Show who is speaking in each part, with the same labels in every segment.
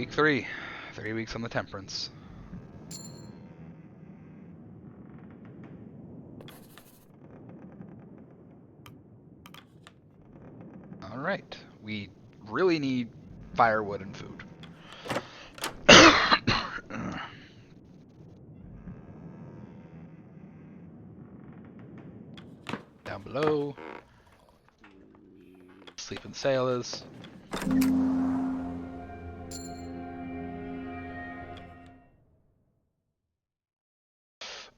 Speaker 1: week 3. 3 weeks on the Temperance. Alright, we really need firewood and food. Down below. Sleeping sailors.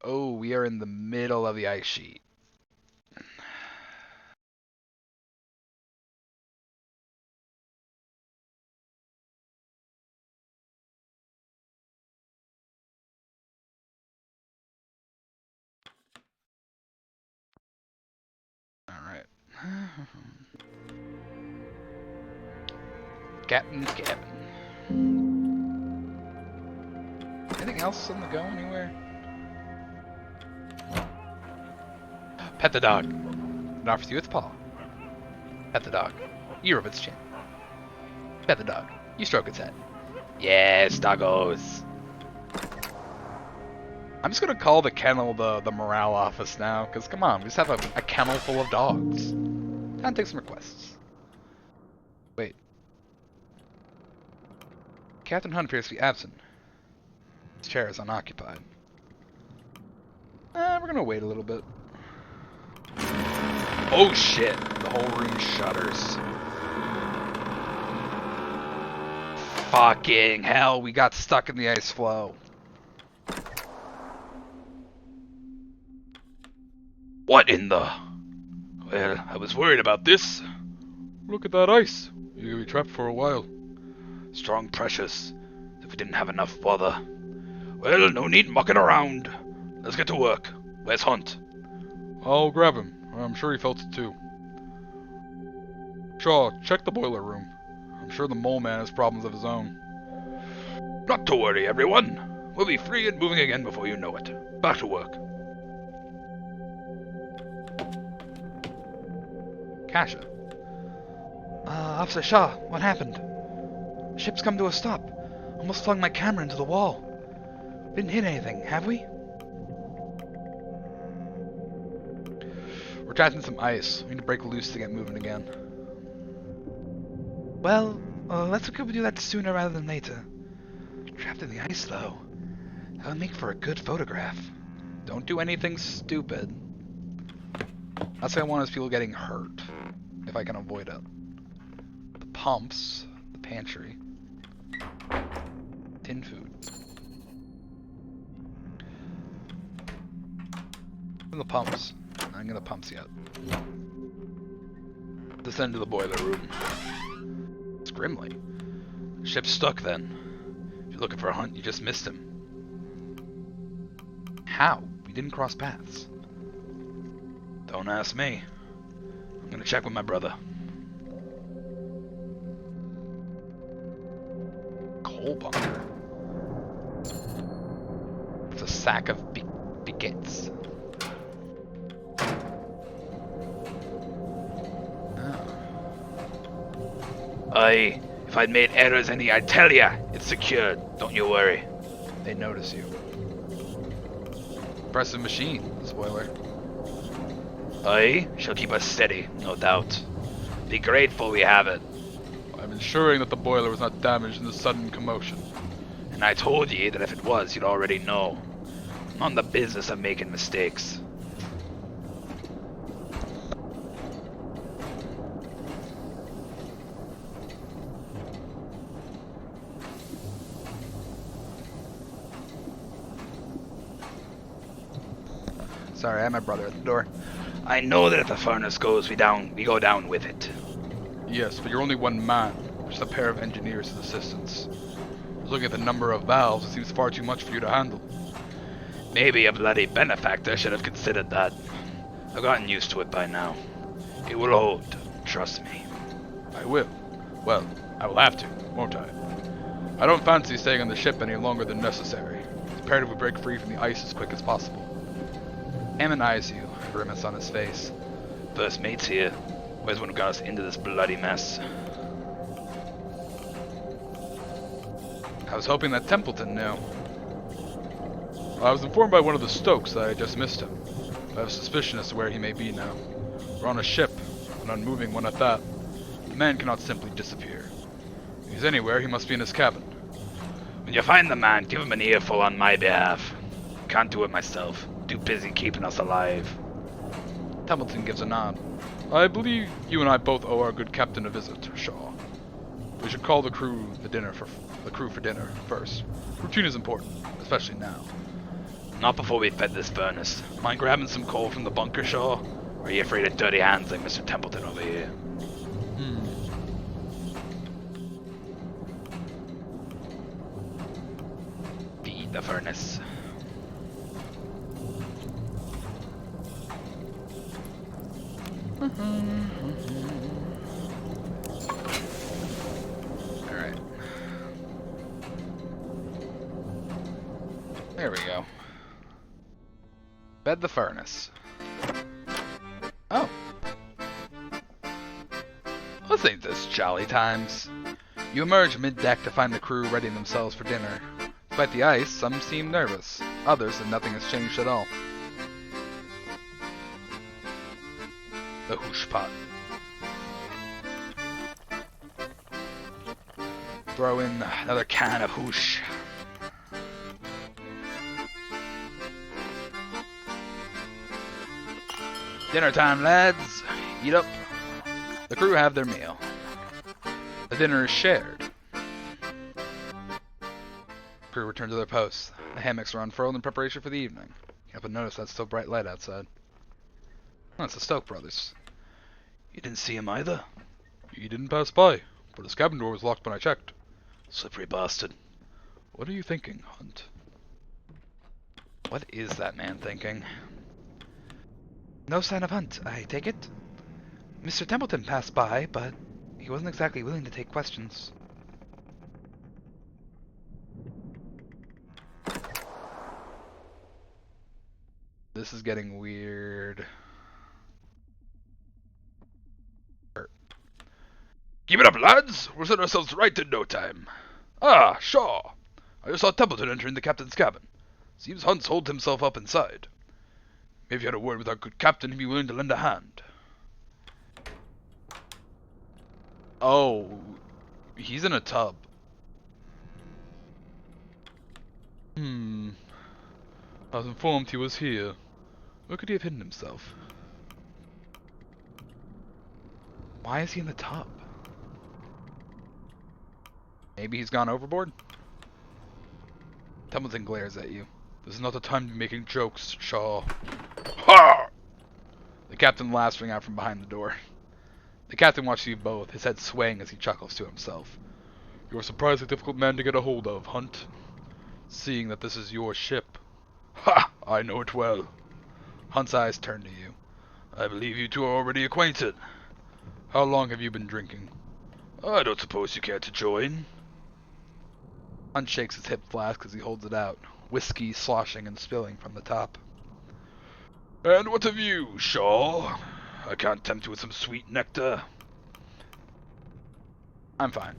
Speaker 1: Oh, we are in the middle of the ice sheet. Alright. Captain. Anything else on the go anywhere? Pet the dog. It offers you its paw. Pet the dog. You rub its chin. Pet the dog. You stroke its head. Yes, doggos. I'm just gonna call the kennel the morale office now, because come on, we just have a kennel full of dogs. Time to take some requests. Wait. Captain Hunt appears to be absent. His chair is unoccupied. We're gonna wait a little bit. Oh shit! The whole room shudders. Fucking hell, we got stuck in the ice floe. What in the... Well, I was worried about this. Look at that ice. You're gonna be trapped for a while. Strong precious. If we didn't have enough bother. Well, no need mucking around. Let's get to work. Where's Hunt? I'll grab him. I'm sure he felt it too. Shaw, check the boiler room. I'm sure the mole man has problems of his own. Not to worry, everyone. We'll be free and moving again before you know it. Back to work. Kasha. Officer Shaw, what happened? Ship's come to a stop. Almost flung my camera into the wall. Didn't hit anything, have we? We're trapped in some ice. We need to break loose to get moving again. Well, let's hope we do that sooner rather than later. Trapped in the ice, though. That would make for a good photograph. Don't do anything stupid. That's what I want is people getting hurt, if I can avoid it. The pumps, the pantry, tin food. And the pumps. I'm gonna pumps yet. Descend to the boiler room. It's Grimly. The ship's stuck then. If you're looking for a Hunt, you just missed him. How? We didn't cross paths. Don't ask me. I'm gonna check with my brother. Coal bunker. It's a sack of baguettes. Aye, if I'd made errors any, I'd tell ya. It's secured, don't you worry. They notice you. Impressive machine, the spoiler. Aye, she'll keep us steady, no doubt. Be grateful we have it. I'm ensuring that the boiler was not damaged in the sudden commotion. And I told ye that if it was, you'd already know. I'm not in the business of making mistakes. Sorry, I have my brother at the door. I know that if the furnace goes, we go down with it. Yes, but you're only one man. Just a pair of engineers and assistants. Looking at the number of valves, it seems far too much for you to handle. Maybe a bloody benefactor should have considered that. I've gotten used to it by now. It will hold, trust me. I will. Well, I will have to, won't I? I don't fancy staying on the ship any longer than necessary. It's imperative we break free from the ice as quick as possible. Hammond eyes you, a grimace on his face. First mate's here. Where's one who got us into this bloody mess? I was hoping that Templeton knew. I was informed by one of the Stokes that I had just missed him. I have a suspicion as to where he may be now. We're on a ship, an unmoving one at that. The man cannot simply disappear. If he's anywhere, he must be in his cabin. When you find the man, give him an earful on my behalf. Can't do it myself. Too busy keeping us alive. Templeton gives a nod. I believe you and I both owe our good captain a visit, Shaw. We should call the crew for dinner first. Routine is important, especially now. Not before we fed this furnace. Mind grabbing some coal from the bunker, Shaw? Or are you afraid of dirty hands like Mr. Templeton over here? Feed the furnace. Alright. There we go. Bed the furnace. Oh. This ain't this jolly times. You emerge mid-deck to find the crew readying themselves for dinner. Despite the ice, some seem nervous. Others said nothing has changed at all. The hoosh pot. Throw in another can of hoosh. Dinner time, lads. Eat up. The crew have their meal. The dinner is shared. Crew return to their posts. The hammocks are unfurled in preparation for the evening. You happen to notice that's still bright light outside. Oh, it's the Stoke brothers. You didn't see him either? He didn't pass by, but his cabin door was locked when I checked. Slippery bastard. What are you thinking, Hunt? What is that man thinking? No sign of Hunt, I take it? Mr. Templeton passed by, but he wasn't exactly willing to take questions. This is getting weird. Keep it up, lads! We'll set ourselves right in no time. Ah, Shaw! I just saw Templeton entering the captain's cabin. Seems Hunt's holed himself up inside. Maybe you had a word with our good captain, he'd be willing to lend a hand. Oh, he's in a tub. I was informed he was here. Where could he have hidden himself? Why is he in the tub? Maybe he's gone overboard? Templeton glares at you. This is not the time to be making jokes, Shaw. Ha! The captain laughs ring out from behind the door. The captain watches you both, his head swaying as he chuckles to himself. You're a surprisingly difficult man to get a hold of, Hunt. Seeing that this is your ship. Ha! I know it well. Hunt's eyes turn to you. I believe you two are already acquainted. How long have you been drinking? I don't suppose you care to join. Hunt shakes his hip flask as he holds it out, whiskey sloshing and spilling from the top. And what of you, Shaw? I can't tempt you with some sweet nectar. I'm fine.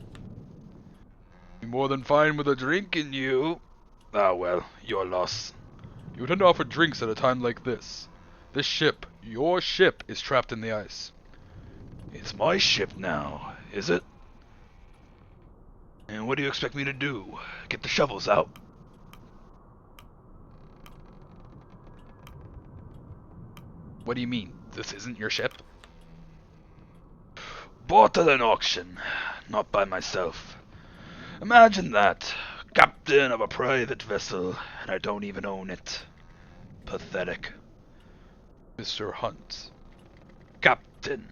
Speaker 1: You're more than fine with a drink in you. Ah well, your loss. You tend to offer drinks at a time like this. This ship, your ship, is trapped in the ice. It's my ship now, is it? And what do you expect me to do? Get the shovels out? What do you mean? This isn't your ship? Bought at an auction, not by myself. Imagine that. Captain of a private vessel, and I don't even own it. Pathetic. Mr. Hunt. Captain.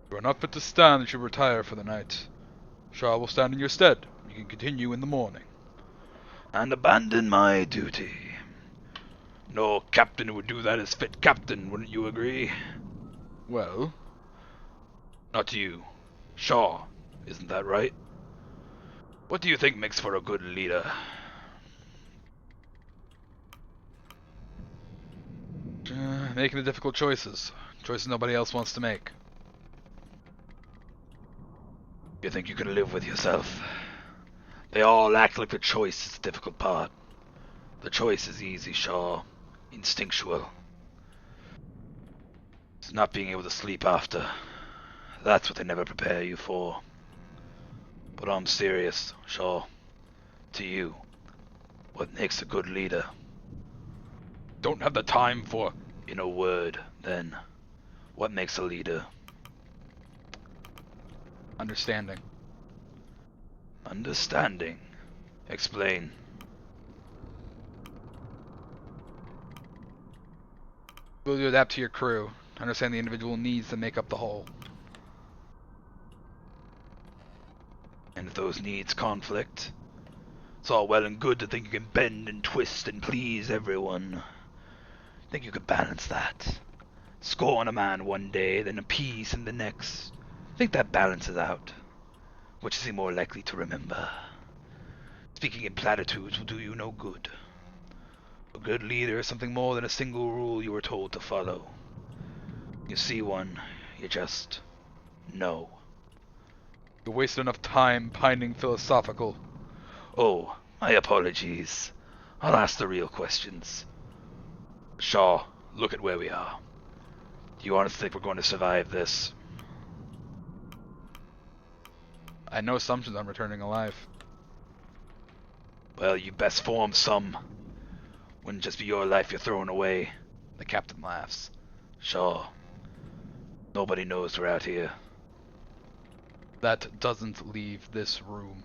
Speaker 1: You are not fit to stand and should retire for the night. Shaw will stand in your stead. You can continue in the morning. And abandon my duty. No captain who would do that is fit captain, wouldn't you agree? Well, not you. Shaw, isn't that right? What do you think makes for a good leader? Making the difficult choices. Choices nobody else wants to make. You think you can live with yourself? They all act like the choice is the difficult part. The choice is easy, Shaw. Instinctual. It's not being able to sleep after. That's what they never prepare you for. But I'm serious, Shaw. To you, what makes a good leader? Don't have the time for... In a word, then, what makes a leader? Understanding. Understanding? Explain. Will you adapt to your crew? Understand the individual needs that make up the whole. And if those needs conflict, it's all well and good to think you can bend and twist and please everyone. Think you could balance that? Scorn a man one day, then appease him the next. Think that balances out. Which is he more likely to remember? Speaking in platitudes will do you no good. A good leader is something more than a single rule you were told to follow. You see one, you just know. You wasted enough time pining philosophical. Oh, my apologies. I'll ask the real questions. Shaw, look at where we are. Do you honestly think we're going to survive this? I had no assumptions on returning alive. Well, you best form some. Wouldn't just be your life you're throwing away. The captain laughs. Shaw, nobody knows we're out here. That doesn't leave this room.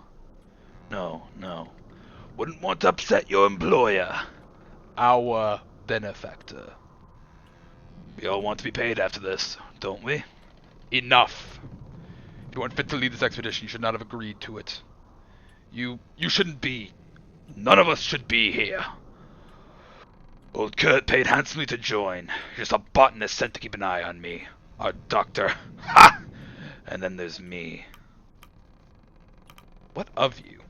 Speaker 1: No, no. Wouldn't want to upset your employer. Our benefactor. We all want to be paid after this, don't we? Enough. If you weren't fit to lead this expedition, you should not have agreed to it. You shouldn't be. None of us should be here. Old Kurt paid handsomely to join. You're just a botanist sent to keep an eye on me. Our doctor. Ha! And then there's me. What of you?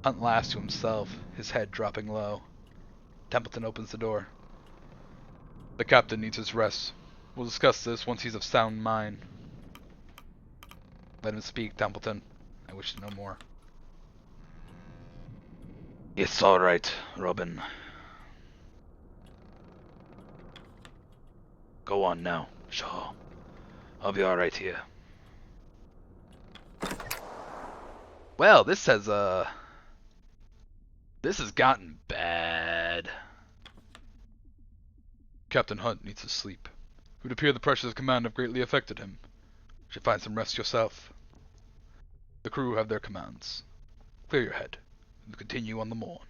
Speaker 1: Hunt laughs to himself, his head dropping low. Templeton opens the door. The captain needs his rest. We'll discuss this once he's of sound mind. Let him speak, Templeton. I wish to know more. It's all right, Robin. Go on now, Shaw. I'll be all right here. Well, this has gotten bad. Captain Hunt needs to sleep. It would appear the pressures of command have greatly affected him. You should find some rest yourself. The crew have their commands. Clear your head, and continue on the morn.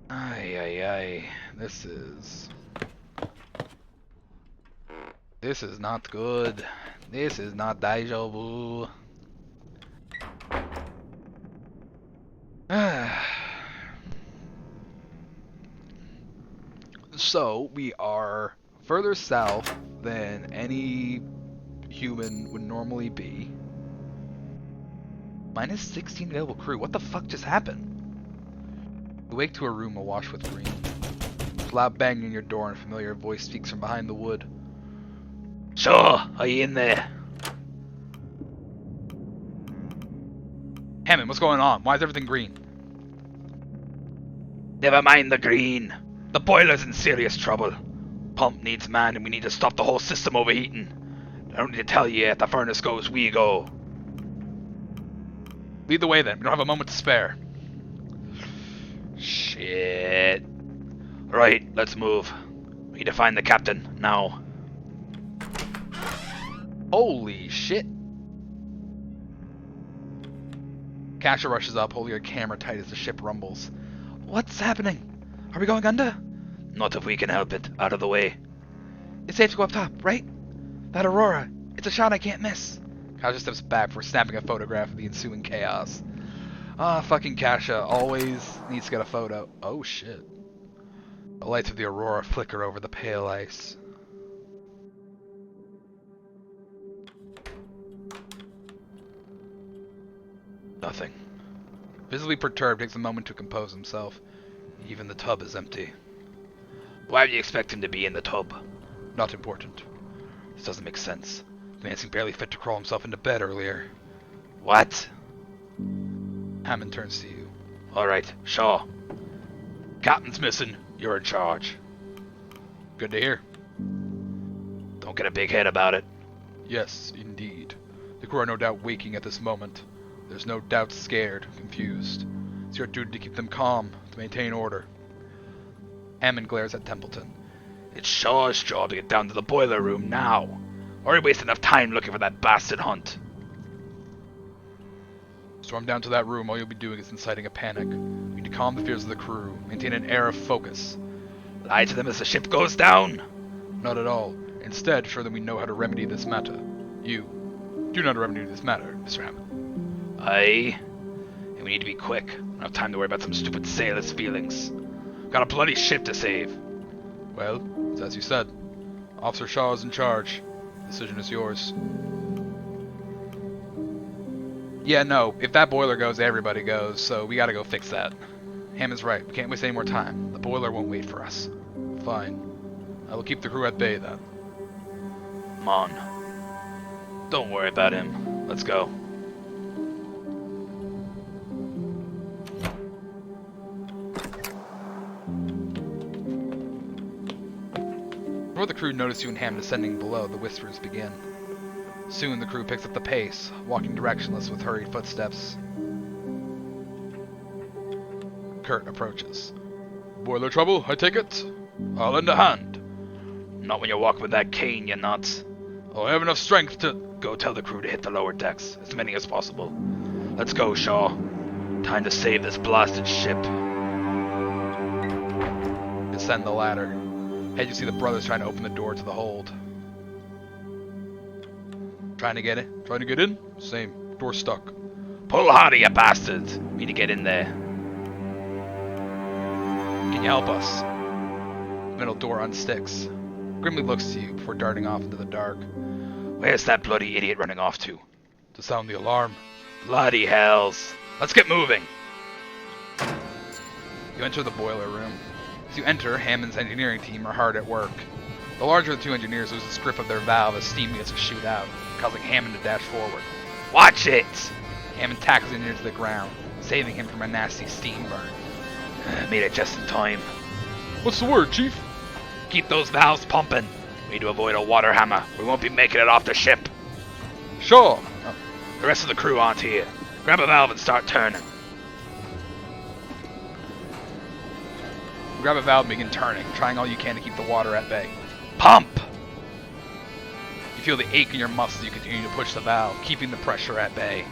Speaker 1: Ay, ay, ay. This is not good. This is not deja vu. So, we are further south than any human would normally be. Minus 16 available crew. What the fuck just happened? You wake to a room awash with green. There's a loud banging on your door and a familiar voice speaks from behind the wood. Shaw, are you in there? Hammond, what's going on? Why is everything green? Never mind the green. The boiler's in serious trouble. Pump needs man and we need to stop the whole system overheating. I don't need to tell you, if the furnace goes, we go. Lead the way then. We don't have a moment to spare. Shit. Right, let's move. We need to find the captain, now. Holy shit. Kasha rushes up, holding her camera tight as the ship rumbles. What's happening? Are we going under? Not if we can help it. Out of the way. It's safe to go up top, right? That aurora. It's a shot I can't miss. Kasha steps back for snapping a photograph of the ensuing chaos. Fucking Kasha always needs to get a photo. Oh shit. The lights of the aurora flicker over the pale ice. Nothing. Visibly perturbed, takes a moment to compose himself. Even the tub is empty. Why do you expect him to be in the tub? Not important. This doesn't make sense. The man seemed barely fit to crawl himself into bed earlier. What? Hammond turns to you. Alright, Shaw. Captain's missing. You're in charge. Good to hear. Don't get a big head about it. Yes, indeed. The crew are no doubt waking at this moment. There's no doubt scared, confused. It's your duty to keep them calm, to maintain order. Hammond glares at Templeton. It's Shaw's job to get down to the boiler room now. Or he wasted enough time looking for that bastard Hunt. Storm down to that room. All you'll be doing is inciting a panic. We need to calm the fears of the crew, maintain an air of focus. Lie to them as the ship goes down? Not at all. Instead, show them we know how to remedy this matter. You do know how to remedy this matter, Mr. Hammond. Aye. And we need to be quick. We don't have time to worry about some stupid sailor's feelings. Got a bloody ship to save. Well, it's as you said. Officer Shaw is in charge. The decision is yours. Yeah, no. If that boiler goes, everybody goes, so we gotta go fix that. Hammond's right. We can't waste any more time. The boiler won't wait for us. Fine. I will keep the crew at bay, then. Come on. Don't worry about him. Let's go. Before the crew notice you and Hammond descending below, the whispers begin. Soon the crew picks up the pace, walking directionless with hurried footsteps. Kurt approaches. Boiler trouble, I take it? I'll lend a hand. Not when you're walking with that cane, you nuts. I have enough strength to... Go tell the crew to hit the lower decks, as many as possible. Let's go, Shaw. Time to save this blasted ship. Descend the ladder. Ahead you see the brothers trying to open the door to the hold. Trying to get it? Trying to get in? Same. Door stuck. Pull harder, you bastards! We need to get in there. Can you help us? The middle door unsticks. Grimly looks to you before darting off into the dark. Where's that bloody idiot running off to? To sound the alarm. Bloody hells. Let's get moving. You enter the boiler room. As you enter, Hammond's engineering team are hard at work. The larger of the two engineers loses grip of their valve as steam begins to shoot out, causing Hammond to dash forward. Watch it! Hammond tackles the engineer to the ground, saving him from a nasty steam burn. Made it just in time. What's the word, Chief? Keep those valves pumping. We need to avoid a water hammer. We won't be making it off the ship. Sure. Oh. The rest of the crew aren't here. Grab a valve and start turning. Grab a valve and begin turning, trying all you can to keep the water at bay. Pump! You feel the ache in your muscles as you continue to push the valve, keeping the pressure at bay.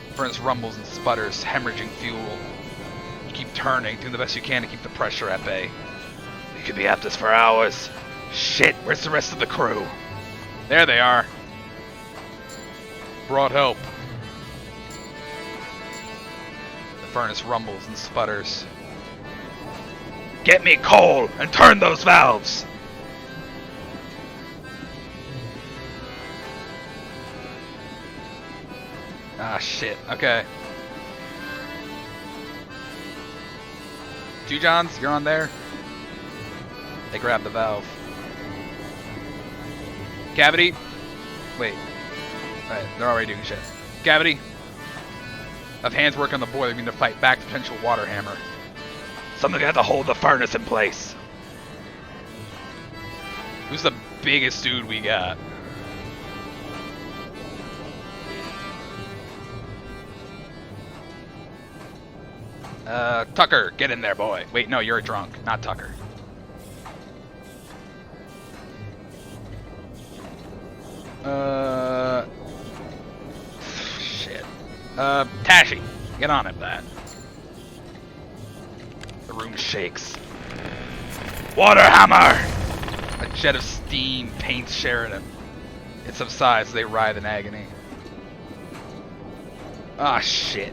Speaker 1: The furnace rumbles and sputters, hemorrhaging fuel. You keep turning, doing the best you can to keep the pressure at bay. We could be at this for hours. Shit, where's the rest of the crew? There they are. Brought help. The furnace rumbles and sputters. Get me coal and turn those valves! Ah, shit. Okay. Two Johns, you're on there. They grab the valve. Cavity. Wait. Alright, they're already doing shit. Cavity. Have hands work on the boiler, mean to fight back the potential water hammer. Something got to hold the furnace in place. Who's the biggest dude we got? Tucker, get in there, boy. Wait, no, you're a drunk, not Tucker. Shit. Tashi, get on it, that. The room shakes. Water hammer! A jet of steam paints Sheridan. It subsides as they writhe in agony. Ah, shit.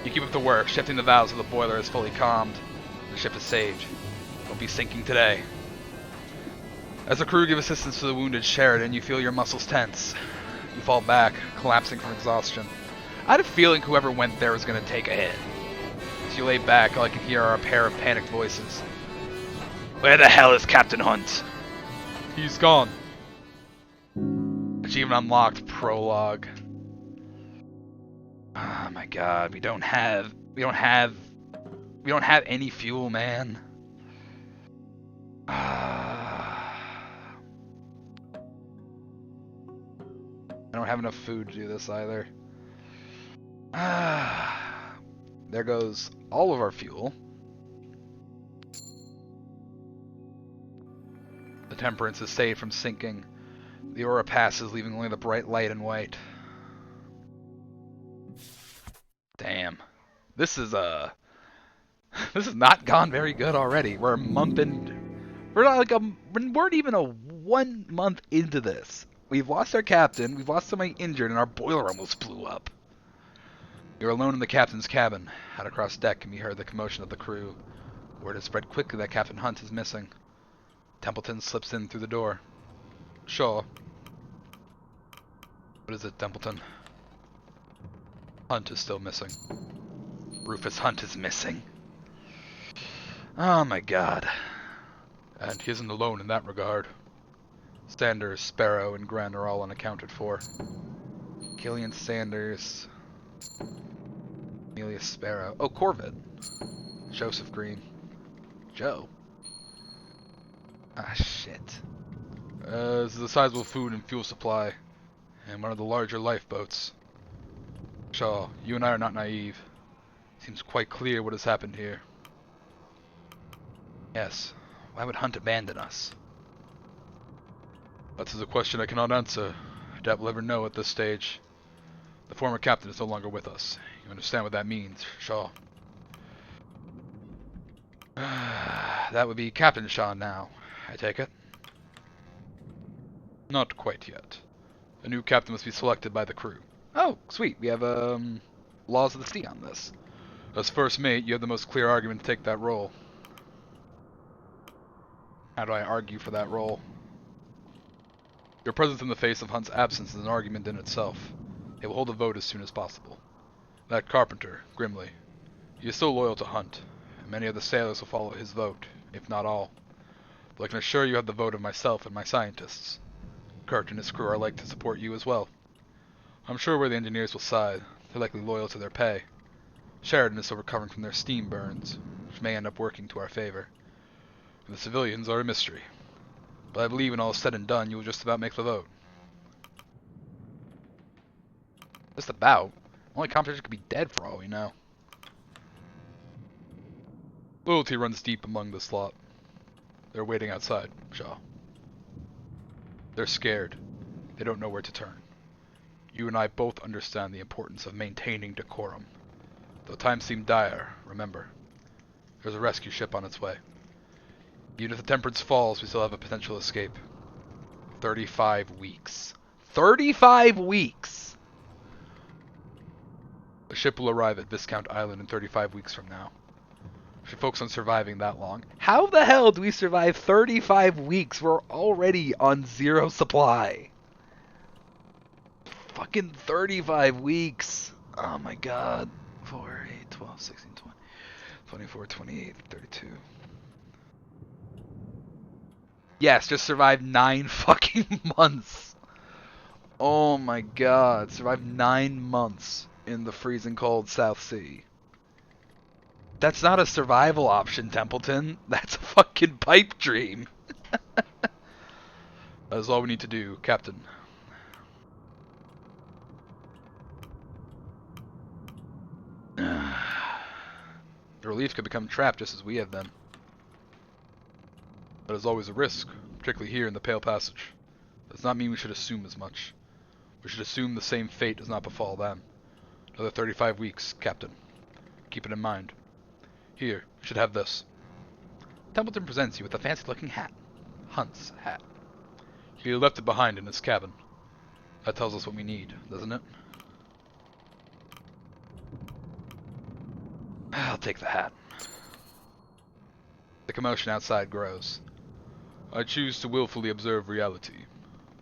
Speaker 1: You keep up the work, shifting the valves of the boiler is fully calmed. The ship is saved. Won't be sinking today. As the crew give assistance to the wounded Sheridan, you feel your muscles tense. You fall back, collapsing from exhaustion. I had a feeling whoever went there was going to take a hit. As you lay back, all I can hear are a pair of panicked voices. Where the hell is Captain Hunt? He's gone. Achievement unlocked. Prologue. Oh my god, we don't have any fuel, man. I don't have enough food to do this either. There goes all of our fuel. The Temperance is saved from sinking. The aura passes, leaving only the bright light and white. Damn. This is not gone very good already. We're a month in. We weren't even a 1 month into this. We've lost our captain, we've lost somebody injured, and our boiler almost blew up. You're alone in the captain's cabin. Out across deck can be heard the commotion of the crew. Word has spread quickly that Captain Hunt is missing. Templeton slips in through the door. Sure. What is it, Templeton? Hunt is still missing. Rufus Hunt is missing. Oh my god. And he isn't alone in that regard. Sanders, Sparrow, and Gren are all unaccounted for. Killian Sanders. Amelia Sparrow. Oh, Corvid. Joseph Green. Joe. Ah, shit. This is a sizable food and fuel supply, and one of the larger lifeboats. Shaw, you and I are not naive. Seems quite clear what has happened here. Yes. Why would Hunt abandon us? That is a question I cannot answer. I doubt we'll ever know at this stage. The former captain is no longer with us. You understand what that means, Shaw? That would be Captain Shaw now, I take it? Not quite yet. A new captain must be selected by the crew. Oh, sweet. We have, laws of the sea on this. As first mate, you have the most clear argument to take that role. How do I argue for that role? Your presence in the face of Hunt's absence is an argument in itself. They will hold a vote as soon as possible. That carpenter, Grimley, he is still loyal to Hunt, and many of the sailors will follow his vote, if not all. But I can assure you have the vote of myself and my scientists. Kurt and his crew are like to support you as well. I'm sure where the engineers will side, they're likely loyal to their pay. Sheridan is still recovering from their steam burns, which may end up working to our favor. The civilians are a mystery. But I believe when all is said and done, you will just about make the vote. Just about? Only competition could be dead for all we know. Loyalty runs deep among this lot. They're waiting outside, Shaw. They're scared. They don't know where to turn. You and I both understand the importance of maintaining decorum. Though times seem dire, remember, there's a rescue ship on its way. Even if the Temperance falls, we still have a potential escape. 35 weeks. 35 weeks! The ship will arrive at Viscount Island in 35 weeks from now. We should focus on surviving that long. How the hell do we survive 35 weeks? We're already on zero supply. Fucking 35 weeks. Oh my god. 4, 8, 12, 16, 20, 24, 28, 32. Yes, just survived 9 fucking months. Oh my god. Survived 9 months in the freezing cold South Sea. That's not a survival option, Templeton. That's a fucking pipe dream. That is all we need to do, Captain. The relief could become trapped just as we have been. That is always a risk, particularly here in the Pale Passage. That does not mean we should assume as much. We should assume the same fate does not befall them. Another 35 weeks, Captain. Keep it in mind. Here, you should have this. Templeton presents you with a fancy-looking hat. Hunt's hat. He left it behind in his cabin. That tells us what we need, doesn't it? I'll take the hat. The commotion outside grows. I choose to willfully observe reality.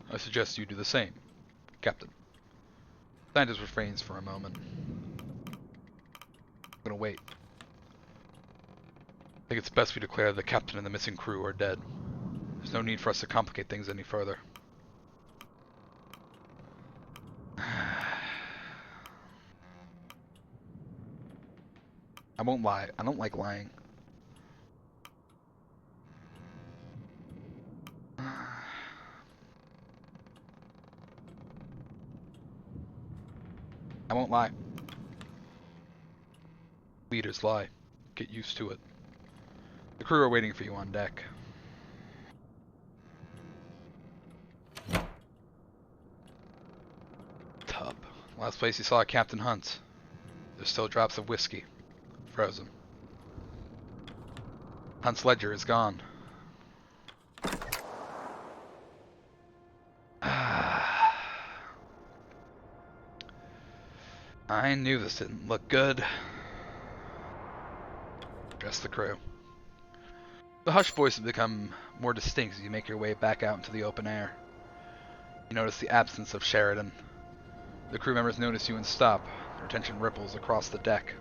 Speaker 1: I suggest you do the same, Captain. Scientist refrains for a moment. I'm gonna wait. think it's best we declare the captain and the missing crew are dead. There's no need for us to complicate things any further. I won't lie. I don't like lying. I won't lie. Leaders lie. Get used to it. The crew are waiting for you on deck. Tub. Last place you saw Captain Hunt. There's still drops of whiskey. Frozen. Hunt's ledger is gone. I knew this didn't look good. Address the crew. The hushed voice has become more distinct as you make your way back out into the open air. You notice the absence of Sheridan. The crew members notice you and stop. Their attention ripples across the deck.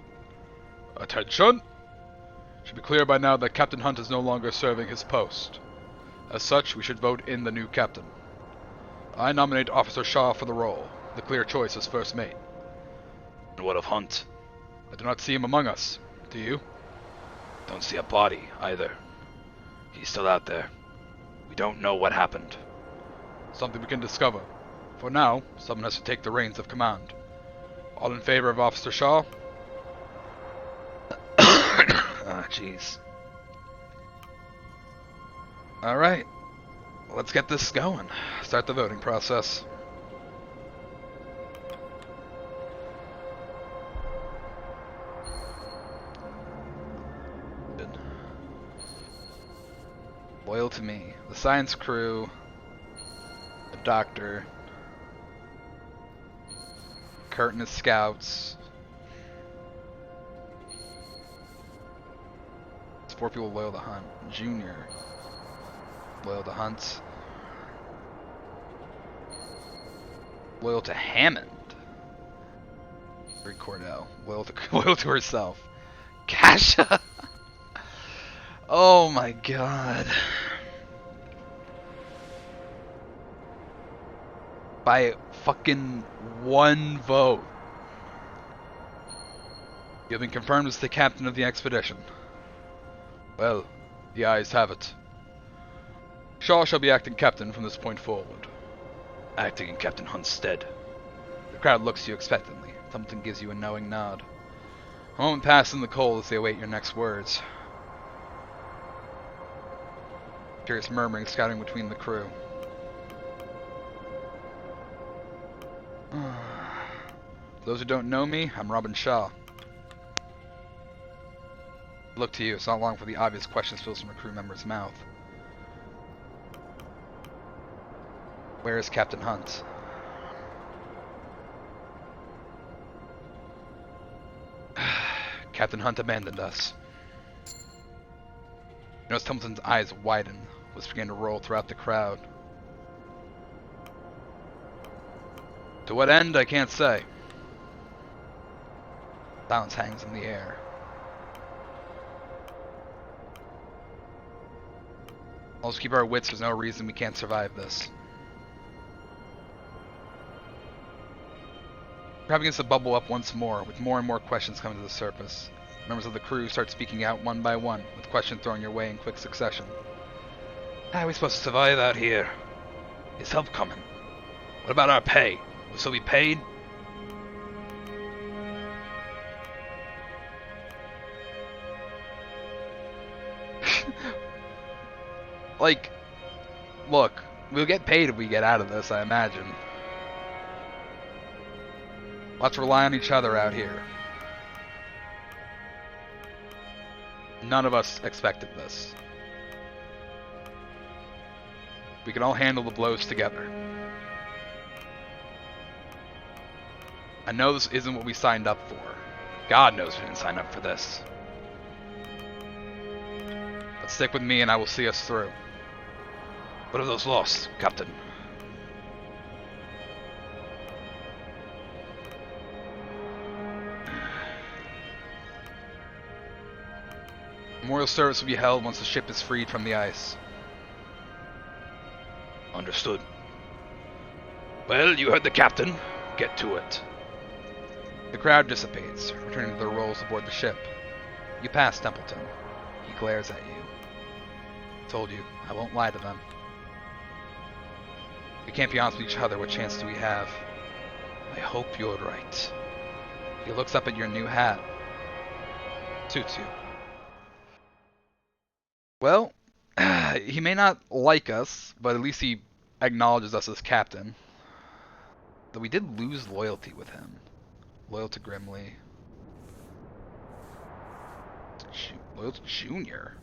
Speaker 1: Attention! Should be clear by now that Captain Hunt is no longer serving his post. As such, we should vote in the new captain. I nominate Officer Shaw for the role. The clear choice is first mate. And what of Hunt? I do not see him among us. Do you? Don't see a body, either. He's still out there. We don't know what happened. Something we can discover. For now, someone has to take the reins of command. All in favor of Officer Shaw? Ah, jeez. Alright. Let's get this going. Start the voting process. Good. Loyal to me. The science crew. The doctor. Curtin is scouts. 4 people loyal to Hunt. Junior. Loyal to Hunt. Loyal to Hammond. Rick Cordell. Loyal to herself. Kasha! Oh my god. By fucking 1 vote. You have been confirmed as the captain of the expedition. Well, the ayes have it. Shaw shall be acting captain from this point forward. Acting in Captain Hunt's stead. The crowd looks to you expectantly. Something gives you a knowing nod. A moment passes in the cold as they await your next words. Curious murmuring scouting between the crew. For those who don't know me, I'm Robin Shaw. Look to you. It's not long for the obvious question spills from a crew member's mouth. Where is Captain Hunt? Captain Hunt abandoned us. Notice Templeton's eyes widen, which began to roll throughout the crowd. To what end, I can't say. Silence hangs in the air. Let's keep our wits. There's no reason we can't survive this. Perhaps begins to bubble up once more, with more and more questions coming to the surface. Members of the crew start speaking out one by one, with questions thrown your way in quick succession. How are we supposed to survive out here? Is help coming? What about our pay? Will we still be paid? Like, look, we'll get paid if we get out of this, I imagine. Let's rely on each other out here. None of us expected this. We can all handle the blows together. I know this isn't what we signed up for. God knows we didn't sign up for this. But stick with me and I will see us through. What are those lost, Captain? Memorial service will be held once the ship is freed from the ice. Understood. Well, you heard the captain. Get to it. The crowd dissipates, returning to their roles aboard the ship. You pass Templeton. He glares at you. Told you, I won't lie to them. We can't be honest with each other. What chance do we have? I hope you're right. He looks up at your new hat. Suits you. Well, he may not like us, but at least he acknowledges us as captain. Though we did lose loyalty with him. Loyal to Grimly. Loyal to Junior.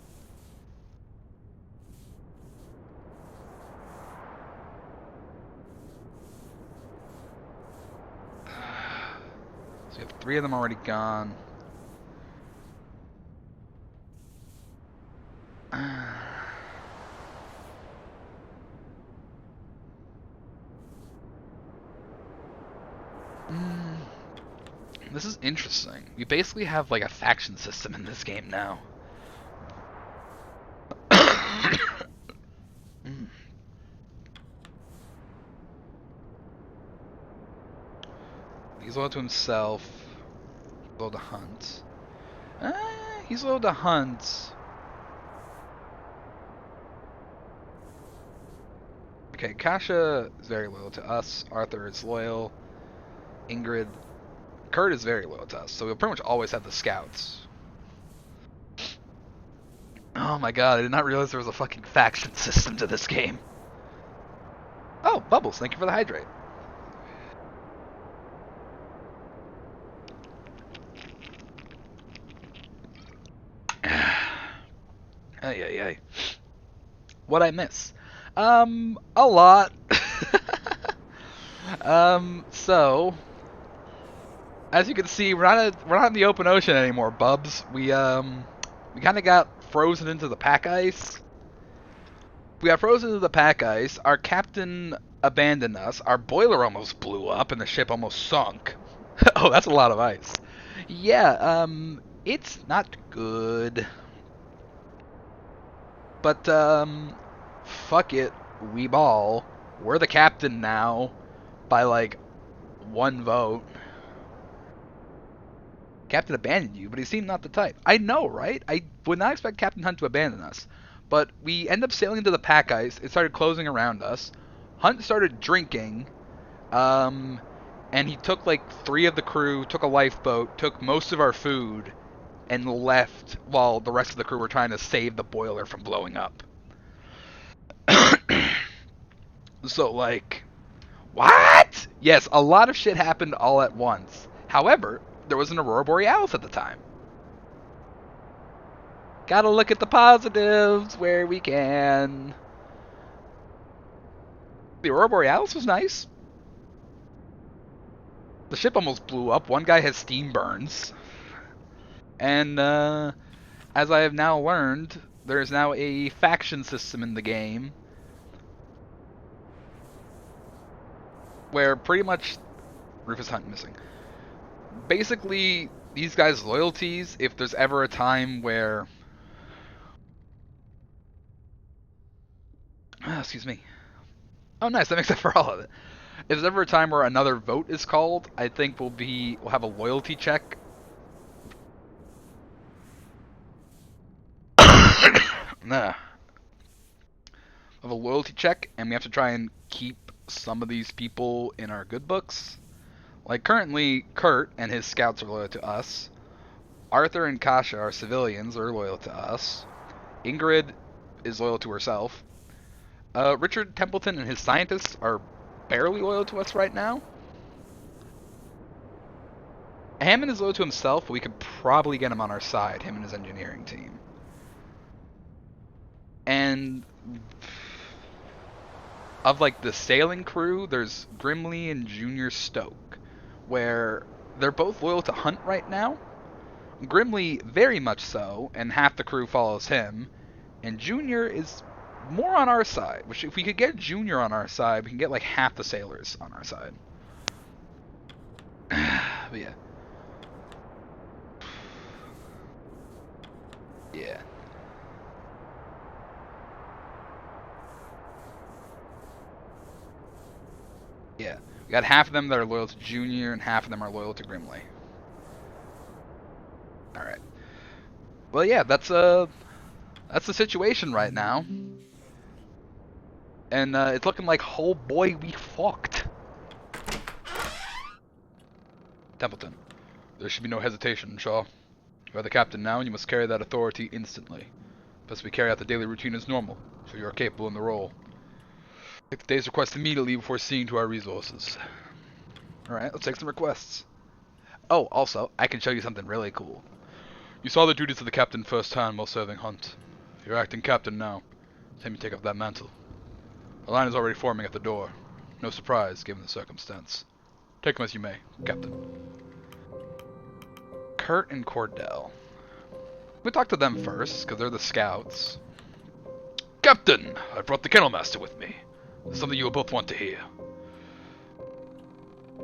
Speaker 1: So we have 3 of them already gone. This is interesting. We basically have like a faction system in this game now. He's loyal to himself. Loyal to Hunt. He's loyal to Hunt. Okay, Kasha is very loyal to us. Arthur is loyal. Ingrid. Kurt is very loyal to us, so we'll pretty much always have the scouts. Oh my god, I did not realize there was a fucking faction system to this game. Oh, Bubbles, thank you for the hydrate. Ay. What'd I miss? A lot. So as you can see, we're not in the open ocean anymore, Bubs. We kind of got frozen into the pack ice. We got frozen into the pack ice. Our captain abandoned us. Our boiler almost blew up, and the ship almost sunk. Oh, that's a lot of ice. Yeah, it's not good. But fuck it, we ball. We're the captain now, by like 1 vote. Captain abandoned you, but he seemed not the type. I know, right? I would not expect Captain Hunt to abandon us. But we end up sailing into the pack ice. It started closing around us. Hunt started drinking. And he took like 3 of the crew, took a lifeboat, took most of our food, and left while the rest of the crew were trying to save the boiler from blowing up. So, like, what? Yes, a lot of shit happened all at once. However, there was an Aurora Borealis at the time. Gotta look at the positives where we can. The Aurora Borealis was nice. The ship almost blew up. One guy has steam burns. And as I have now learned, there is now a faction system in the game where pretty much Rufus Hunt missing. Basically, these guys' loyalties, if there's ever a time where excuse me. Oh nice, that makes up for all of it. If there's ever a time where another vote is called, I think we'll have a loyalty check. Nah. Of a loyalty check, and we have to try and keep some of these people in our good books. Like currently, Kurt and his scouts are loyal to us. Arthur and Kasha are civilians, are loyal to us. Ingrid is loyal to herself. Richard Templeton and his scientists are barely loyal to us right now. Hammond is loyal to himself, but we could probably get him on our side, him and his engineering team. And of like the sailing crew, there's Grimly and Junior Stoke, where they're both loyal to Hunt right now. Grimly very much so, and half the crew follows him. And Junior is more on our side, which if we could get Junior on our side, we can get like half the sailors on our side. But yeah. Yeah. Yeah. We got half of them that are loyal to Junior, and half of them are loyal to Grimley. Alright. Well, yeah, that's the situation right now. And it's looking like, oh boy, we fucked. Templeton. There should be no hesitation, Shaw. You are the captain now, and you must carry that authority instantly. Plus, we carry out the daily routine as normal, so you are capable in the role. Take the day's request immediately before seeing to our resources. Alright, let's take some requests. Oh, also, I can show you something really cool. You saw the duties of the captain firsthand while serving Hunt. You're acting captain now. Let me take up that mantle. A line is already forming at the door. No surprise, given the circumstance. Take them as you may, Captain. Kurt and Cordell. We talk to them first, because they're the scouts. Captain, I brought the kennel master with me. There's something you will both want to hear.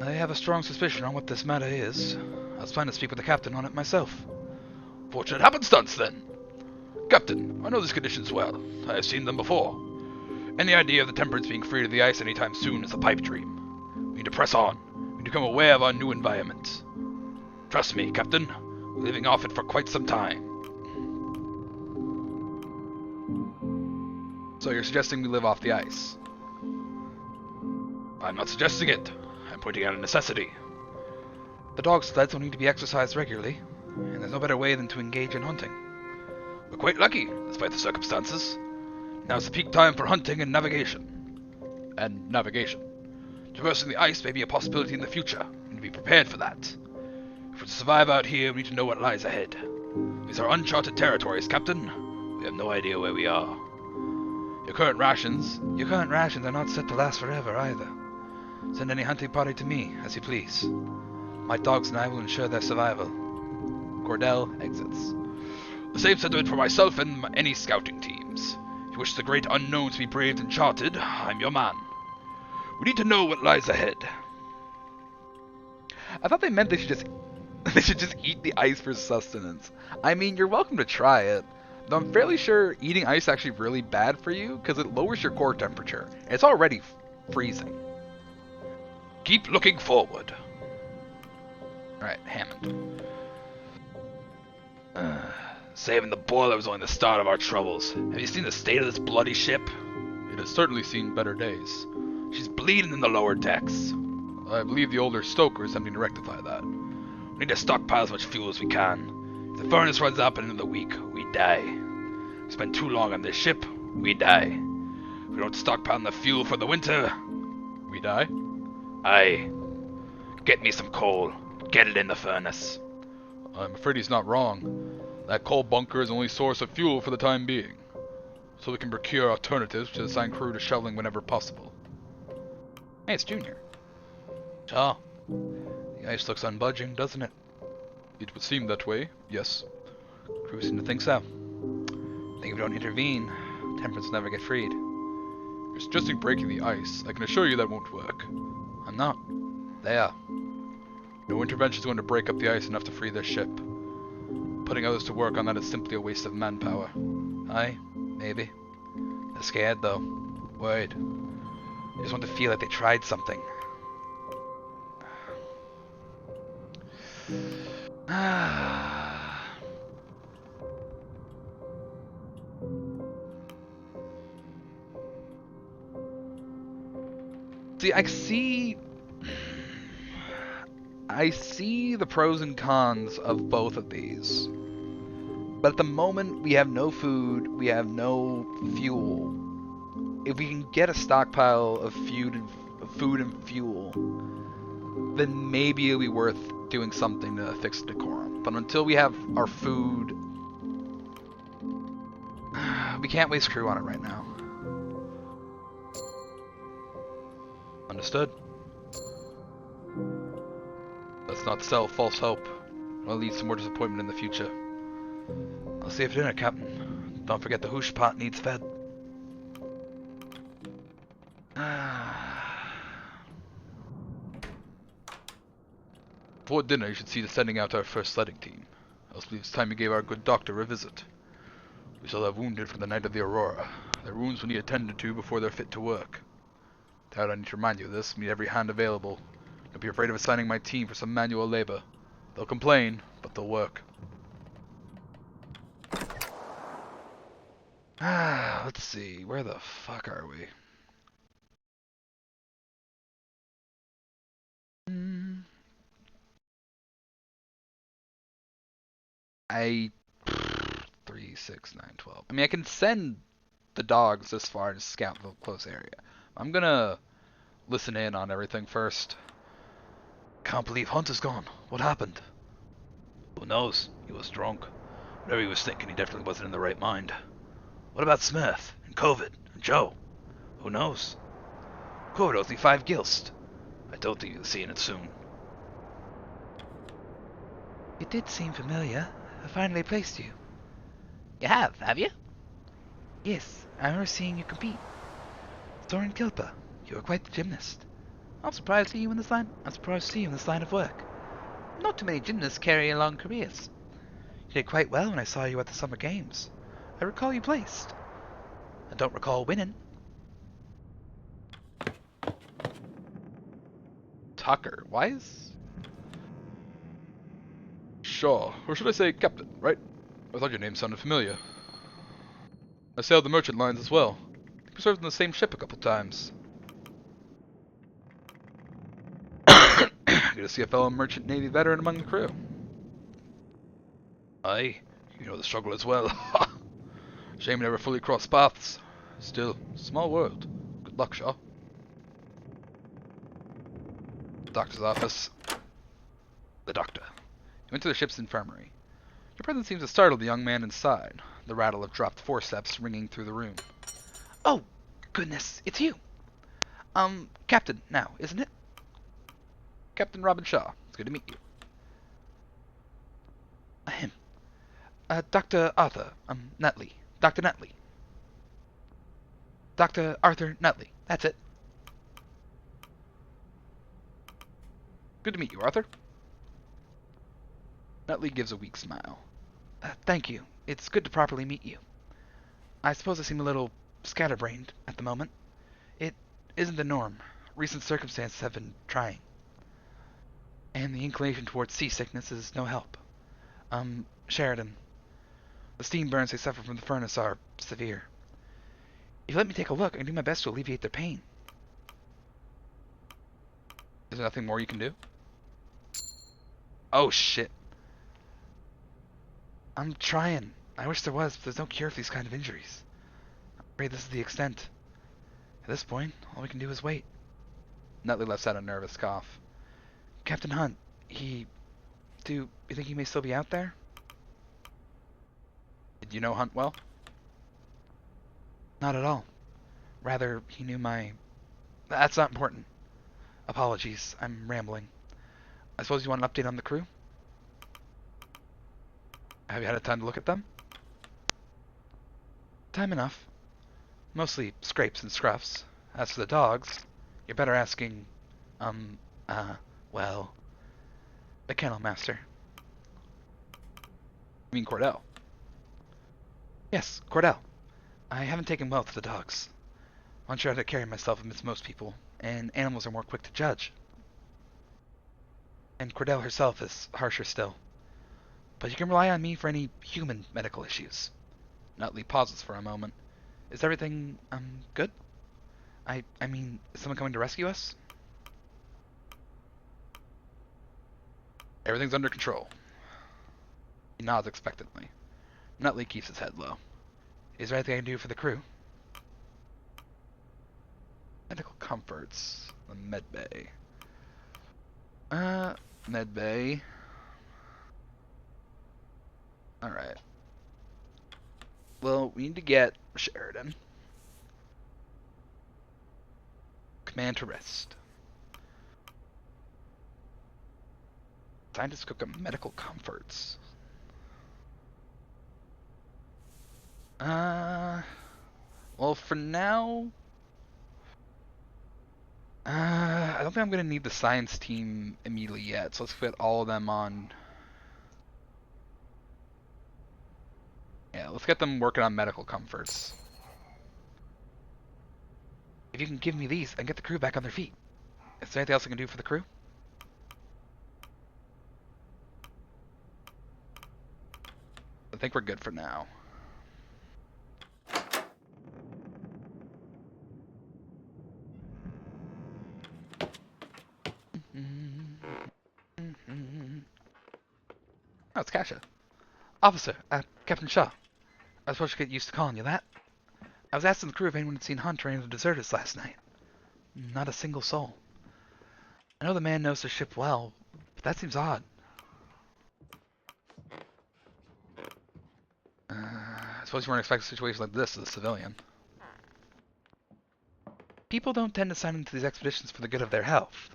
Speaker 1: I have a strong suspicion on what this matter is. I was planning to speak with the captain on it myself. Fortunate happenstance, then. Captain, I know these conditions well. I have seen them before. And the idea of the Temperance being free to the ice anytime soon is a pipe dream. We need to press on. We need to become aware of our new environment. Trust me, Captain. We're living off it for quite some time. So you're suggesting we live off the ice? I'm not suggesting it. I'm pointing out a necessity. The dog sleds will need to be exercised regularly, and there's no better way than to engage in hunting. We're quite lucky, despite the circumstances. Now's the peak time for hunting and navigation. And navigation. Traversing the ice may be a possibility in the future. We need to be prepared for that. If we're to survive out here, we need to know what lies ahead. These are uncharted territories, Captain. We have no idea where we are. Your current rations are not set to last forever either. Send any hunting party to me, as you please. My dogs and I will ensure their survival. Cordell exits. The same sentiment for myself and any scouting teams. If you wish the great unknown to be braved and charted, I'm your man. We need to know what lies ahead. I thought they meant they should just eat the ice for sustenance. I mean, you're welcome to try it. Though I'm fairly sure eating ice is actually really bad for you, because it lowers your core temperature. It's already freezing. Keep looking forward. Alright, Hammond. Saving the boiler was only the start of our troubles. Have you seen the state of this bloody ship? It has certainly seen better days. She's bleeding in the lower decks. I believe the older stoker is attempting to rectify that. We need to stockpile as much fuel as we can. If the furnace runs out in another week, we die. If we spend too long on this ship, we die. If we don't stockpile enough fuel for the winter, we die. Aye. Get me some coal. Get it in the furnace. I'm afraid he's not wrong. That coal bunker is the only source of fuel for the time being. So we can procure alternatives to assign crew to shoveling whenever possible. Hey, it's Junior. Oh. The ice looks unbudging, doesn't it? It would seem that way, yes. Crew seem to think so. I think if we don't intervene, Temperance will never get freed. You're suggesting breaking the ice. I can assure you that won't work. I'm not. They are. No intervention is going to break up the ice enough to free their ship. Putting others to work on that is simply a waste of manpower. Aye, maybe. They're scared, though. Worried. They just want to feel like they tried something. See, I see the pros and cons of both of these. But at the moment, we have no food, we have no fuel. If we can get a stockpile of food and fuel, then maybe it'll be worth doing something to fix the decorum. But until we have our food, we can't waste crew on it right now. Understood? Let's not sell false hope. It'll lead to more disappointment in the future. I'll see you for dinner, Captain. Don't forget the hoosh pot needs fed. Before dinner, you should see to sending out our first sledding team. I believe it's time you gave our good doctor a visit. still have wounded from the night of the Aurora. Their wounds will need attended to before they're fit to work. Dad, I need to remind you of this. We need every hand available. Don't be afraid of assigning my team for some manual labor. They'll complain, but they'll work. Let's see. Where the fuck are we? I 3, 6, 9, 12. I mean, I can send the dogs this far to scout the close area. I'm gonna listen in on everything first. Can't believe Hunt is gone. What happened? Who knows? He was drunk. Whatever he was thinking, he definitely wasn't in the right mind. What about Smith and COVID and Joe? Who knows? COVID owes me 5 gilst. I don't think you'll see it soon. It did seem familiar. I finally placed you. You have you? Yes, I remember seeing you compete. Soren Kilpa, you were quite the gymnast. I'm surprised to see you in this line. I'm surprised to see you in this line of work. Not too many gymnasts carry long careers. You did quite well when I saw you at the Summer Games. I recall you placed. I don't recall winning. Tucker, why is... Shaw, or should I say Captain, right? I thought your name sounded familiar. I sailed the merchant lines as well. I think we served on the same ship a couple times. Good to see a fellow merchant navy veteran among the crew. Aye, you know the struggle as well. Shame we never fully crossed paths. Still, small world. Good luck, Shaw. Doctor's office. The doctor. He went to the ship's infirmary. Your presence seems to startle the young man inside, the rattle of dropped forceps ringing through the room. Oh, goodness, it's you. Captain, now, isn't it? Captain Robin Shaw. It's good to meet you. Him. Dr. Arthur, Nutley. Dr. Nutley. Dr. Arthur Nutley. That's it. Good to meet you, Arthur. Nutley gives a weak smile. Thank you. It's good to properly meet you. I suppose I seem a little scatterbrained at the moment. It isn't the norm. Recent circumstances have been trying. And the inclination towards seasickness is no help. Sheridan. The steam burns they suffer from the furnace are severe. If you let me take a look, I can do my best to alleviate their pain. Is there nothing more you can do? Oh, shit. I'm trying. I wish there was, but there's no cure for these kind of injuries. I'm afraid this is the extent. At this point, all we can do is wait. Nutley lets out a nervous cough. Captain Hunt, do you think he may still be out there? Did you know Hunt well? Not at all. Rather, he knew my... That's not important. Apologies, I'm rambling. I suppose you want an update on the crew? Have you had a time to look at them? Time enough. Mostly scrapes and scruffs. As for the dogs, you're better asking, well, the kennel master. You mean Cordell? Yes, Cordell. I haven't taken well to the dogs. I'm unsure how to carry myself amidst most people, and animals are more quick to judge. And Cordell herself is harsher still. But you can rely on me for any human medical issues. Nutley pauses for a moment. Is everything, good? I mean, is someone coming to rescue us? Everything's under control. He nods expectantly. Nutley keeps his head low. Is there anything I can do for the crew? Medical comforts. The med bay. Med bay. Alright. Well, we need to get Sheridan. Command to rest. Scientists cook up medical comforts. Well, for now... I don't think I'm going to need the science team immediately yet, so let's fit all of them on... Yeah, Let's get them working on medical comforts. If you can give me these, I can get the crew back on their feet. Is there anything else I can do for the crew? I think we're good for now. Oh, it's Kasha. Officer, Captain Shaw. I was supposed to get used to calling you that. I was asking the crew if anyone had seen Hunt or any of the deserters last night. Not a single soul. I know the man knows the ship well, but that seems odd. I suppose you weren't expecting a situation like this as a civilian. People don't tend to sign into these expeditions for the good of their health.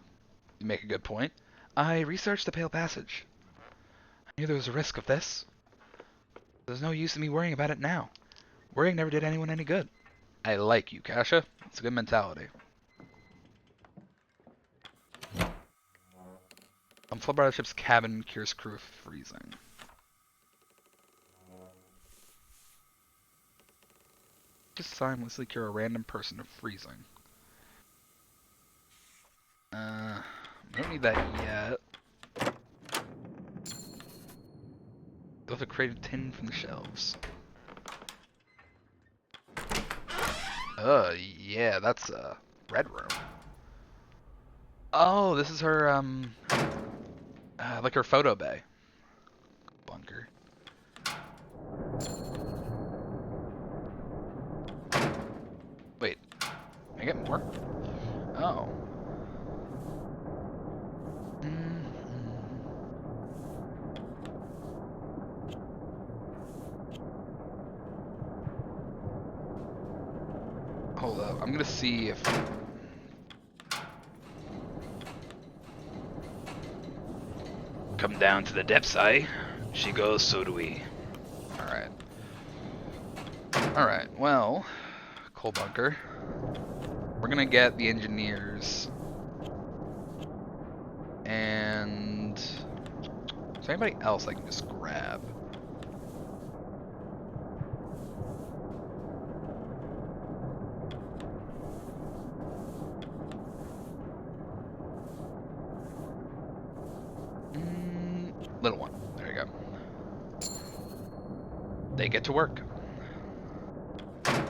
Speaker 1: You make a good point. I researched the Pale Passage. I knew there was a risk of this. There's no use in me worrying about it now. Worrying never did anyone any good. I like you, Kasha. It's a good mentality. Flood by the ship's cabin cures crew of freezing. Just simultaneously cure a random person of freezing. I don't need that yet. They'll have to create a tin from the shelves. Yeah, that's a red room. Oh, this is her, like her photo bay. Bunker. Wait, can I get more? Oh. Hold up, I'm gonna see if... Come down to the depths, eh? She goes, so do we. Alright. Alright, well... Coal bunker. We're gonna get the engineers. And... Is there anybody else I can just grab? Little one. There you go. They get to work. The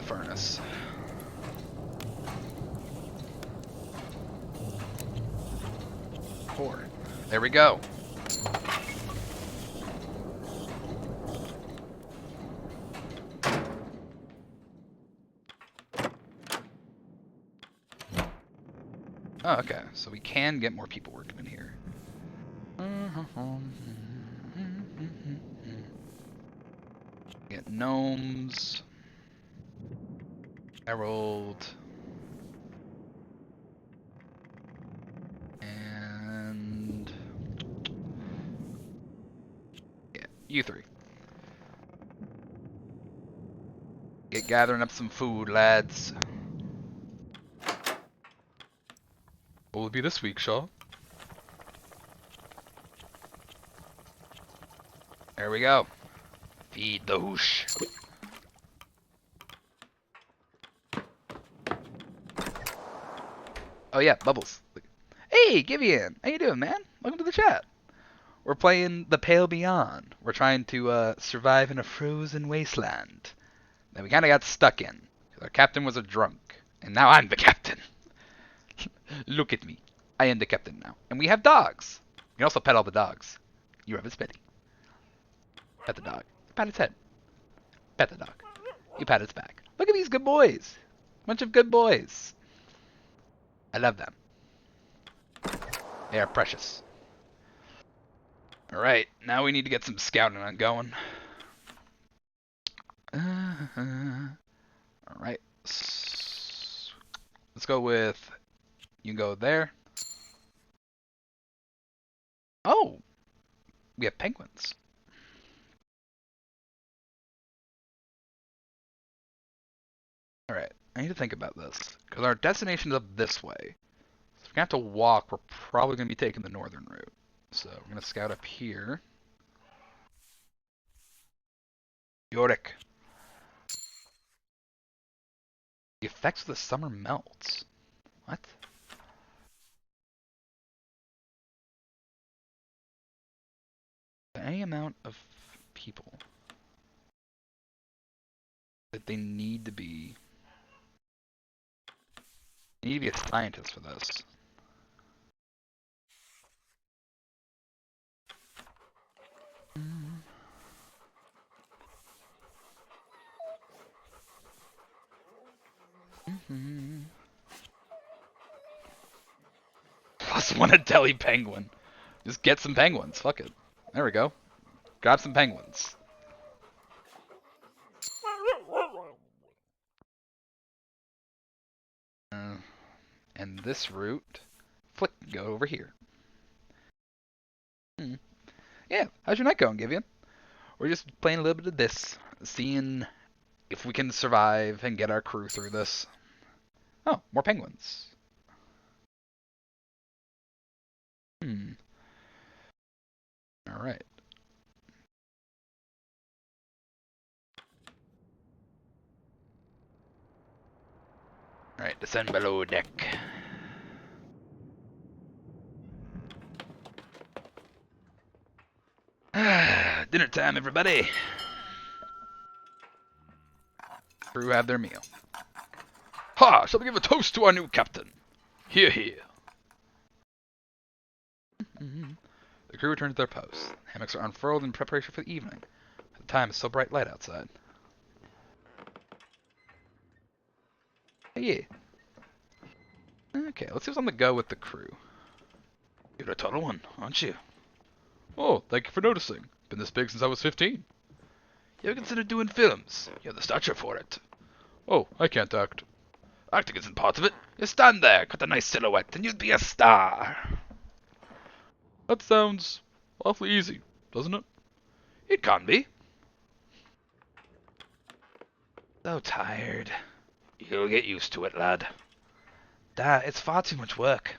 Speaker 1: furnace. Pour. There we go. Oh, okay. So we can get more people working in here. Get gnomes. Herald. And... yeah, you three. Get gathering up some food, lads. What will it be this week, Shaw? There we go. Feed the hoosh. Oh yeah, Bubbles. Hey, Givian! How you doing, man? Welcome to the chat. We're playing The Pale Beyond. We're trying to survive in a frozen wasteland that we kind of got stuck in. Our captain was a drunk, and now I'm the captain. Look at me. I am the captain now. And we have dogs. You can also pet all the dogs. You have his petty. Pet the dog. Pat its head. Pet the dog. You pat its back. Look at these good boys. Bunch of good boys. I love them. They are precious. Alright, now we need to get some scouting on going. Alright. Let's go with... You can go there. Oh! We have penguins. Alright, I need to think about this. Because our destination is up this way. So if we have to walk, we're probably going to be taking the northern route. So we're going to scout up here. Yorick. The effects of the summer melts. What? Any amount of people that they need to be. You need to be a scientist for this. +1 a deli penguin. Just get some penguins. Fuck it. There we go. Grab some penguins. And this route, flick, go over here. Yeah, how's your night going, Givian? We're just playing a little bit of this, seeing if we can survive and get our crew through this. Oh, more penguins. Alright. Alright, descend below deck. Dinner time, everybody. Crew have their meal. Ha! Shall we give a toast to our new captain? Hear, hear. The crew return to their posts. Hammocks are unfurled in preparation for the evening. At the time, it's still bright light outside. Hey, yeah. Okay, let's see what's on the go with the crew. You're a total one, aren't you? Oh, thank you for noticing. Been this big since I was 15. You ever considered doing films? You have the stature for it. Oh, I can't act. Acting isn't part of it. You stand there, cut a nice silhouette, and you'd be a star. That sounds awfully easy, doesn't it? It can be. So tired. You'll get used to it, lad. Dad, it's far too much work.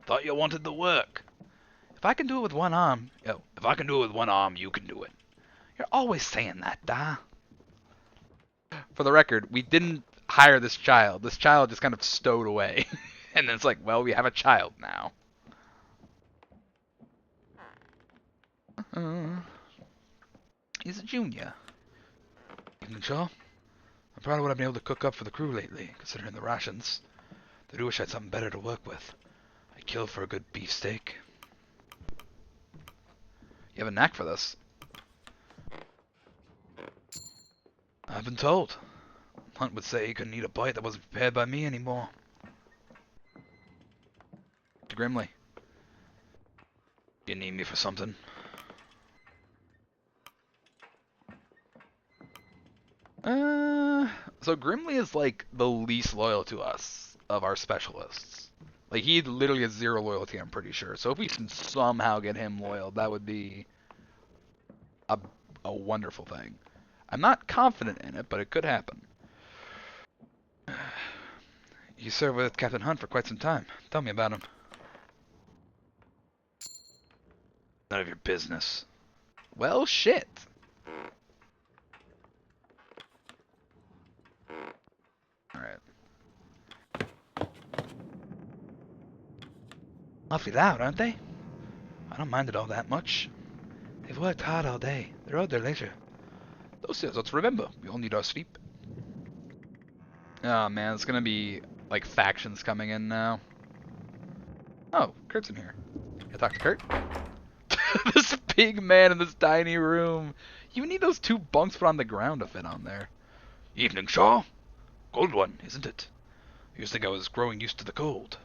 Speaker 1: Thought you wanted the work. If I can do it with one arm, if I can do it with one arm, you can do it. You're always saying that, Da. For the record, we didn't hire this child. This child just kind of stowed away. And then it's like, well, we have a child now. He's a junior. Evening, Shaw. I'm proud of what I've been able to cook up for the crew lately, considering the rations. I do wish I had something better to work with. I'd kill for a good beefsteak. You have a knack for this. I've been told. Hunt would say he couldn't eat a bite that wasn't prepared by me anymore. Grimly. You need me for something? So Grimly is like the least loyal to us of our specialists. Like, he literally has 0 loyalty, I'm pretty sure. So if we can somehow get him loyal, that would be a wonderful thing. I'm not confident in it, but it could happen. You served with Captain Hunt for quite some time. Tell me about him. None of your business. Well, shit. Alright. Awfully loud, aren't they? I don't mind it all that much. They've worked hard all day. They're owed their leisure. Those days, let's remember, we all need our sleep. Oh man, it's gonna be like factions coming in now. Oh, Kurt's in here. Can I talk to Kurt? This big man in this tiny room. You need those 2 bunks put on the ground to fit on there. Evening, Shaw. Cold one, isn't it? I used to think I was growing used to the cold.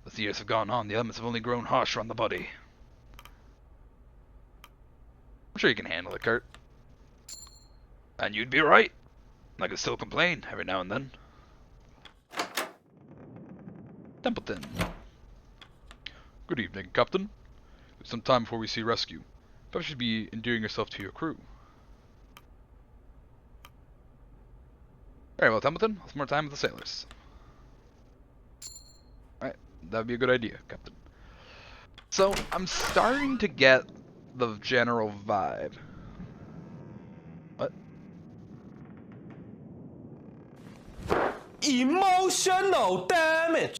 Speaker 1: As the years have gone on, the elements have only grown harsher on the body. I'm sure you can handle it, Kurt. And you'd be right. I can still complain every now and then. Templeton. Good evening, Captain. It's some time before we see rescue. Perhaps you should be endearing yourself to your crew. Very well, Templeton. Some more time with the sailors. Alright, that would be a good idea, Captain. So, I'm starting to get the general vibe. What?
Speaker 2: Emotional damage!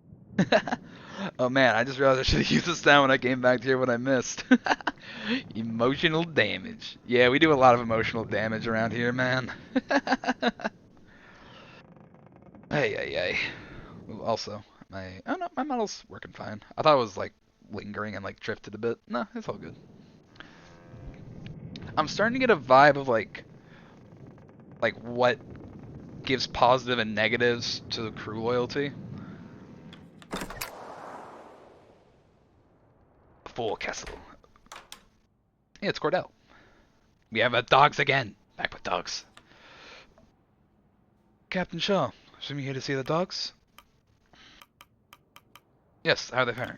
Speaker 1: Oh man, I just realized I should have used this now when I came back here when I missed. Emotional damage. Yeah, we do a lot of emotional damage around here, man. Hey, hey, hey. Also, oh no, my model's working fine. I thought it was like lingering and like drifted a bit. No, it's all good. I'm starting to get a vibe of like what gives positive and negatives to the crew loyalty. Forecastle. Yeah, it's Cordell. We have dogs again. Back with dogs. Captain Shaw, assume you're here to see the dogs? Yes, how are they faring?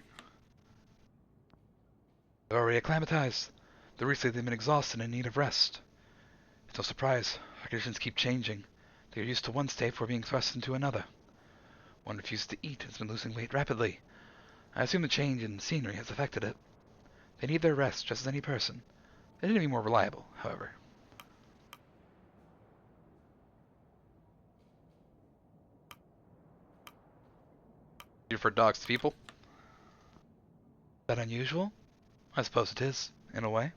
Speaker 1: They're already acclimatized. Though recently they've been exhausted and in need of rest. It's no surprise. Our conditions keep changing. They are used to one state before being thrust into another. One refuses to eat and has been losing weight rapidly. I assume the change in scenery has affected it. They need their rest just as any person. They need to be more reliable, however. You prefer dogs to people? Is that unusual? I suppose it is, in a way.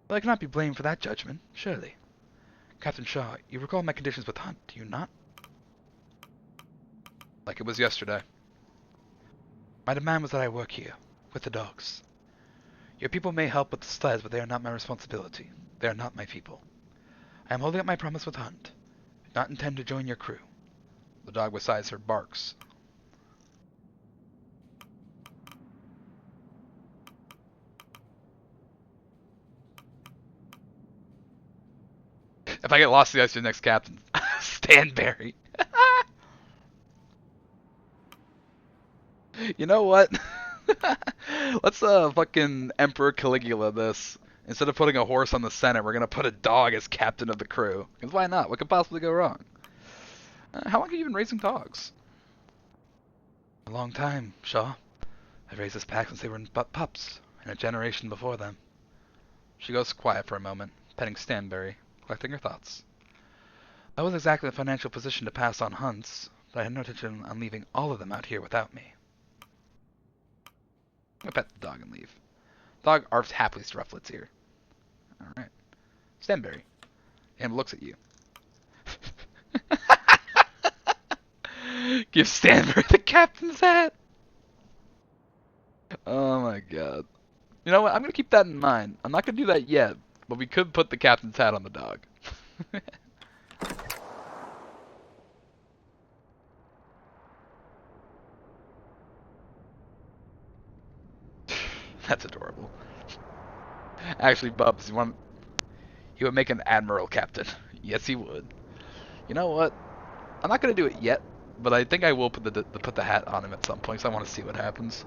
Speaker 1: But I cannot be blamed for that judgment, surely. Captain Shaw, you recall my conditions with Hunt, do you not? Like it was yesterday. My demand was that I work here, with the dogs. Your people may help with the sleds, but they are not my responsibility. They are not my people. I am holding up my promise with Hunt. I do not intend to join your crew. The dog beside her barks. If I get lost, that's your next captain. Stanberry. You know what? Let's fucking Emperor Caligula this. Instead of putting a horse on the Senate, we're gonna put a dog as captain of the crew. Because why not? What could possibly go wrong? How long have you been raising dogs? A long time, Shaw. I've raised this pack since they were but pups, and a generation before them. She goes quiet for a moment, petting Stanberry, collecting her thoughts. I wasn't exactly in a financial position to pass on Hunts, but I had no intention on leaving all of them out here without me. I pet the dog and leave. Dog arfs happily to ruffle its ear. Alright. Stanberry. And looks at you. Give Stanberry the captain's hat! Oh my god. You know what? I'm gonna keep that in mind. I'm not gonna do that yet, but we could put the captain's hat on the dog. That's adorable. Actually, Bubs, he would make an admiral captain. Yes, he would. You know what? I'm not gonna do it yet, but I think I will put the hat on him at some point. So I want to see what happens.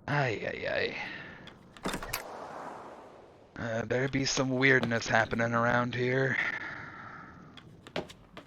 Speaker 1: Ay ay ay. Better be some weirdness happening around here.